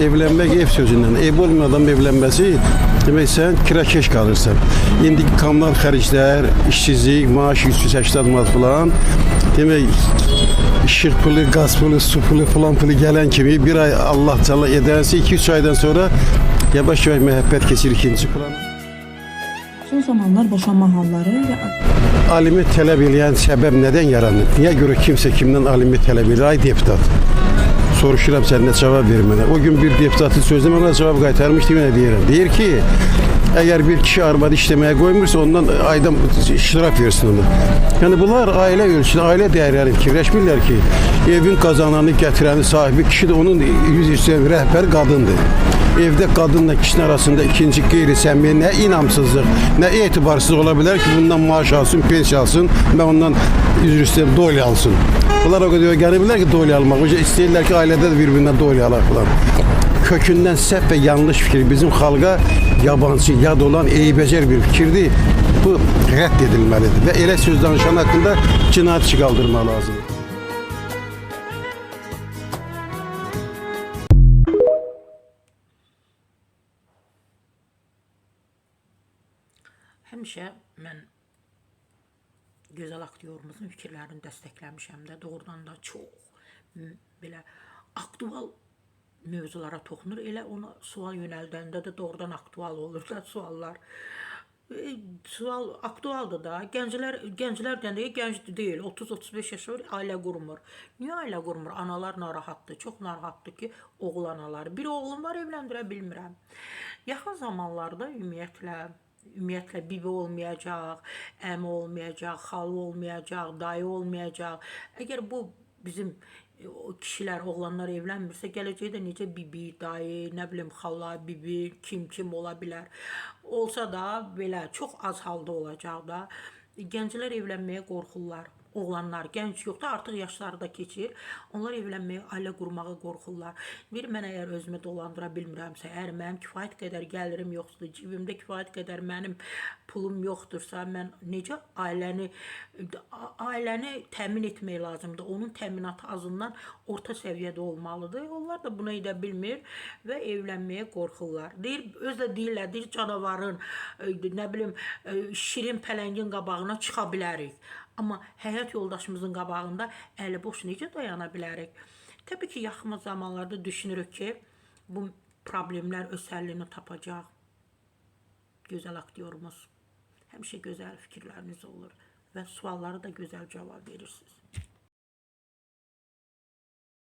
Evlenmek ev sözünden, ev olmayan adam evlenmesi demek sen kirakeş kalırsan. İndiki kommunal xərclər, işsizlik, maaş 380 manat falan. Demek işık pulu, gaz pulu, su pulu falan pulu gelen kimi bir ay Allah canlı ederse 2-3 aydan sonra yavaş yavaş müebbet geçir ikinci plana. Son zamanlar boşanma halları ve Alimi tələb edən səbəb nədən yaranır? Niyə görə kimsə kimdən alimi tələb edir? Ay deputat. Soruşuram səndən cavab ver mənə. O gün bir deputatın sözünə mənə cavab qaytarmışdı, yenə deyirəm. Deyir ki, əgər bir kişi arvadı işləməyə qoymursa ondan aydan şiraf versin ona. Yəni bunlar ailə ölçüsü, ailə dəyərlərini fikirləşmirlər ki, evin qazananı, gətirəni, sahibi kişi də onun yüz üstə rəhbər qadındır. Evdə qadınla kişinin arasında ikinci qeyri-səmimi, nə inamsızlıq, nə etibarsızlıq ola bilər ki, bundan maaş alsın, pensiya alsın və ondan üzr istəyib doyla alsın. Bunlar o qədər gəliblər ki, doyla almaq. O istəyirlər ki, ailədə də bir-birindən doyla alaq falan. Kökündən səhv və yanlış fikir bizim xalqa yabancı, yad olan eybəcər bir fikirdir. Bu rədd edilməlidir və elə söz danışan haqqında cinayət işi qaldırmaq lazımdır. Həmişə mən gözəl aktyorumuzun fikirlərini dəstəkləmişəm də, doğrudan da çox belə aktual mövzulara toxunur. Elə ona sual yönəldəndə də doğrudan aktual olur da suallar. Sual aktualdır da. Gənclər deyə gənc deyil, 30-35 yaşı var, ailə qurmur. Niyə ailə qurmur? Analar narahatdır, çox narahatdır ki, oğul anaları. Bir oğlum var, evləndirə bilmirəm. Yaxın zamanlarda ümumiyyətlə bibi olmayacaq, əmi olmayacaq, xalı olmayacaq, dayı olmayacaq. Əgər bu bizim kişilər, oğlanlar evlənmirsə, gələcəkdə necə bibi, dayı, nə bilim, xala, bibi, kim ola bilər. Olsa da belə çox az halda olacaq da. Gənclər evlənməyə qorxurlar. Oğlanlar, gənc yox da artıq yaşları da keçir. Onlar evlənməyə, ailə qurmağa qorxurlar. Bir mən əgər özümü dolandıra bilmirəmsə, əgər mənim kifayət qədər gəlirim yoxdur, cibimdə kifayət qədər mənim pulum yoxdursa, mən necə ailəni təmin etmək lazımdır. Onun təminatı azından orta səviyyədə olmalıdır. Onlar da buna edə bilmir və evlənməyə qorxurlar. Özlə deyirlər, deyir canavarın, nə bilim, şirin pələngin qabağına çıxa bilərik. Amma həyat yoldaşımızın qabağında əli boş necə dayana bilərik? Təbii ki, yaxın zamanlarda düşünürük ki, bu problemlər öz həllini tapacaq. Gözəl aktyorumuz. Həmişə gözəl fikirləriniz olur və suallara da gözəl cavab verirsiniz.